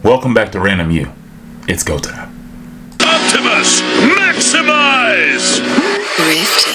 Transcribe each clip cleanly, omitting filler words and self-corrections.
Welcome back to Ran-DomU. It's go time. Optimus, maximize! Rifty.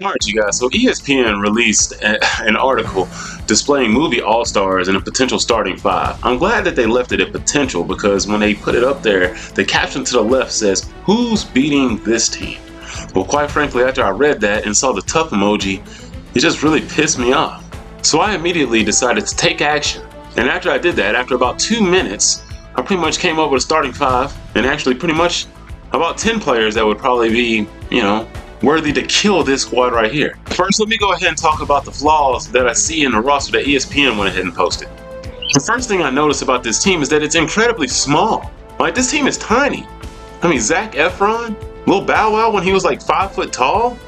Alright, you guys, so ESPN released an article displaying movie all-stars and a potential starting five. I'm glad that they left it at potential because when they put it up there, the caption to the left says, "Who's beating this team?" Well, quite frankly, after I read that and saw the tough emoji, it just really pissed me off. So I immediately decided to take action. And after I did that, after about 2 minutes, I pretty much came up with a starting five and actually pretty much about 10 players that would probably be, worthy to kill this squad right here. First, let me go ahead and talk about the flaws that I see in the roster that ESPN went ahead and posted. The first thing I noticed about this team is that it's incredibly small. Like, this team is tiny. I mean, Zac Efron, Lil Bow Wow when he was like 5 foot tall.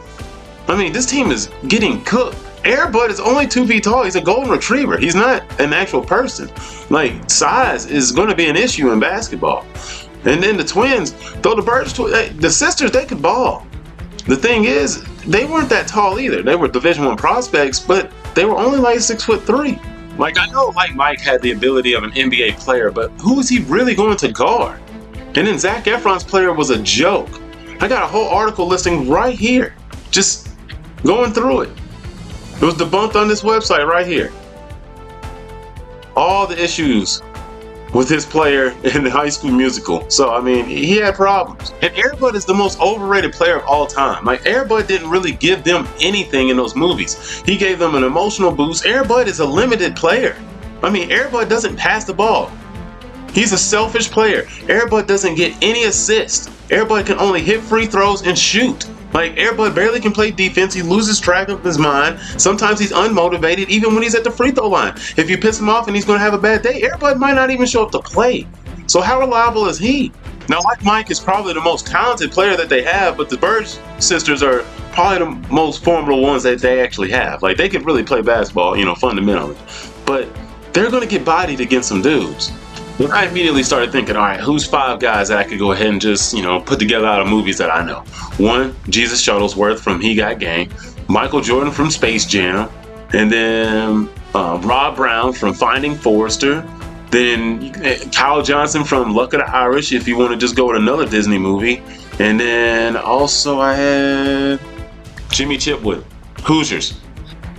I mean, this team is getting cooked. Air Bud is only 2 feet tall. He's a golden retriever. He's not an actual person. Like, size is going to be an issue in basketball. And then the twins, though the sisters, they could ball. The thing is, they weren't that tall either. They were Division I prospects, but they were only like 6'3". Like, I know like Mike had the ability of an NBA player, but who is he really going to guard? And then Zac Efron's player was a joke. I got a whole article listing right here, just going through it. It was debunked on this website right here. All the issues with his player in the High School Musical. So, I mean, he had problems. And Air Bud is the most overrated player of all time. Like, Air Bud didn't really give them anything in those movies. He gave them an emotional boost. Air Bud is a limited player. I mean, Air Bud doesn't pass the ball. He's a selfish player. Air Bud doesn't get any assists. Air Bud can only hit free throws and shoot. Like, Air Bud barely can play defense. He loses track of his mind. Sometimes he's unmotivated, even when he's at the free throw line. If you piss him off and he's going to have a bad day, Air Bud might not even show up to play. So how reliable is he? Now, like Mike is probably the most talented player that they have, but the Bird sisters are probably the most formidable ones that they actually have. Like, they could really play basketball, fundamentally. But they're going to get bodied against some dudes. Then I immediately started thinking, all right, who's 5 guys that I could go ahead and just, put together out of movies that I know? 1, Jesus Shuttlesworth from He Got Game, Michael Jordan from Space Jam, and then Rob Brown from Finding Forrester, then Kyle Johnson from Luck of the Irish, if you want to just go with another Disney movie, and then also I had Jimmy Chitwood, Hoosiers.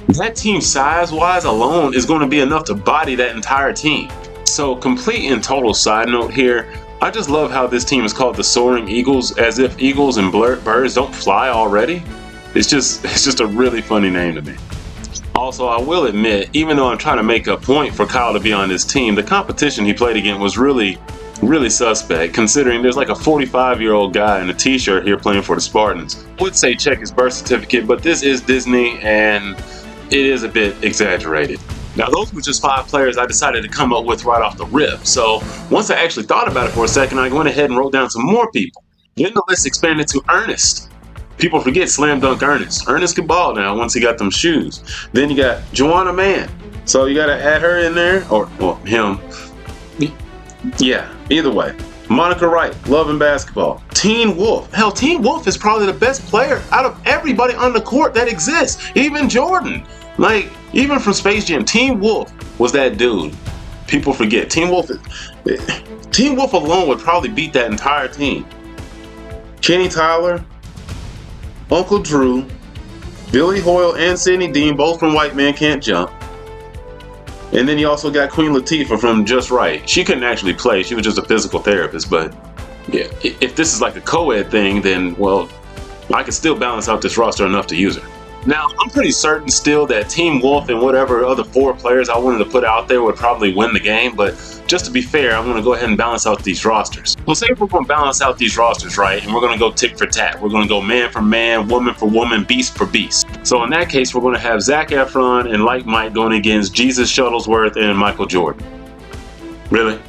That team size-wise alone is going to be enough to body that entire team. So, complete and total side note here, I just love how this team is called the Soaring Eagles, as if eagles and birds don't fly already. It's just a really funny name to me. Also, I will admit, even though I'm trying to make a point for Kyle to be on this team, the competition he played against was really suspect, considering there's like a 45-year-old guy in a t-shirt here playing for the Spartans. I would say check his birth certificate, but this is Disney and it is a bit exaggerated. Now, those were just 5 players I decided to come up with right off the rip. So once I actually thought about it for a second, I went ahead and wrote down some more people. Then the list expanded to Ernest. People forget Slam Dunk Ernest. Ernest can ball now once he got them shoes. Then you got Joanna Mann. So you got to add her in there, or him. Yeah, either way. Monica Wright, Love and Basketball. Teen Wolf. Hell, Teen Wolf is probably the best player out of everybody on the court that exists. Even Jordan. Like, even from Space Jam, Teen Wolf was that dude. People forget. Teen Wolf alone would probably beat that entire team. Kenny Tyler, Uncle Drew, Billy Hoyle, and Sidney Dean, both from White Man Can't Jump. And then you also got Queen Latifah from Just Right. She couldn't actually play. She was just a physical therapist. But yeah, if this is like a co-ed thing, then, well, I could still balance out this roster enough to use her. Now, I'm pretty certain still that Team Wolf and whatever other 4 players I wanted to put out there would probably win the game, but just to be fair, I'm going to go ahead and balance out these rosters. Well, say if we're going to balance out these rosters, right, and we're going to go tick for tat. We're going to go man for man, woman for woman, beast for beast. So in that case, we're going to have Zac Efron and Like Mike going against Jesus Shuttlesworth and Michael Jordan. Really?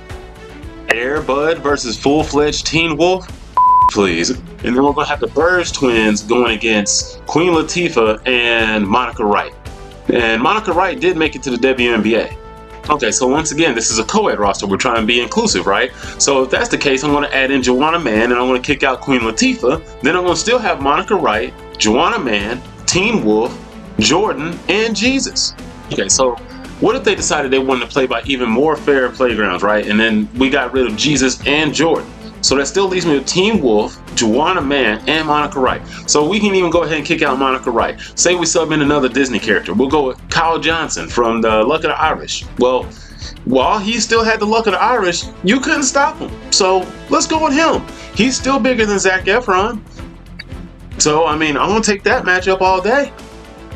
Air Bud versus full-fledged Teen Wolf? Please. And then we're going to have the Burge twins going against Queen Latifah and Monica Wright. And Monica Wright did make it to the WNBA. Okay, so once again, this is a co-ed roster. We're trying to be inclusive, right? So if that's the case, I'm going to add in Joanna Man, and I'm going to kick out Queen Latifah. Then I'm going to still have Monica Wright, Joanna Man, Teen Wolf, Jordan, and Jesus. Okay, so what if they decided they wanted to play by even more fair playgrounds, right? And then we got rid of Jesus and Jordan. So that still leaves me with Teen Wolf, Joanna Man, and Monica Wright. So we can even go ahead and kick out Monica Wright. Say we sub in another Disney character. We'll go with Kyle Johnson from the Luck of the Irish. Well, while he still had the Luck of the Irish, you couldn't stop him. So let's go with him. He's still bigger than Zac Efron. So, I mean, I'm going to take that matchup all day.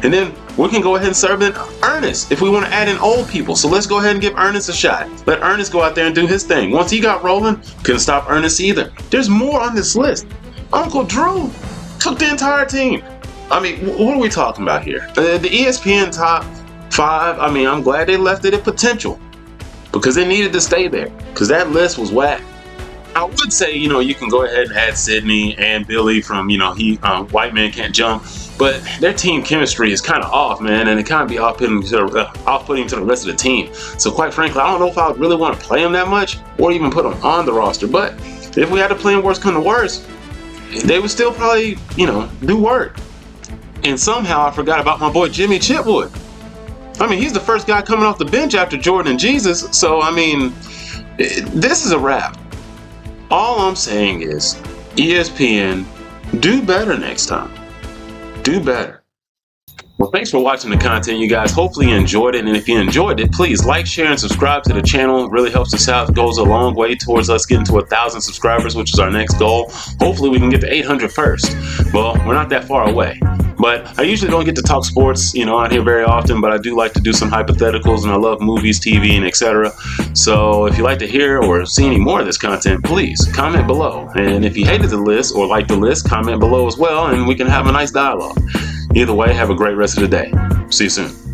And then we can go ahead and serve in Ernest if we want to add in old people. So let's go ahead and give Ernest a shot. Let Ernest go out there and do his thing. Once he got rolling, couldn't stop Ernest either. There's more on this list. Uncle Drew took the entire team. I mean, what are we talking about here? The ESPN top 5, I mean, I'm glad they left it at potential because they needed to stay there because that list was whack. I would say, you can go ahead and add Sydney and Billy from, White Man Can't Jump, but their team chemistry is kind of off, man, and it kind of be off-putting to the rest of the team. So quite frankly, I don't know if I would really want to play them that much or even put them on the roster, but if we had to play them worst come to worst, they would still probably, do work. And somehow I forgot about my boy Jimmy Chitwood. I mean, he's the first guy coming off the bench after Jordan and Jesus, so, I mean, this is a wrap. All I'm saying is, ESPN, do better next time. Do better. Well, thanks for watching the content, you guys. Hopefully you enjoyed it. And if you enjoyed it, please like, share, and subscribe to the channel. It really helps us out. It goes a long way towards us getting to 1,000 subscribers, which is our next goal. Hopefully we can get to 800 first. Well, we're not that far away. But I usually don't get to talk sports, out here very often, but I do like to do some hypotheticals, and I love movies, TV, and etc. So if you'd like to hear or see any more of this content, please comment below. And if you hated the list or liked the list, comment below as well, and we can have a nice dialogue. Either way, have a great rest of the day. See you soon.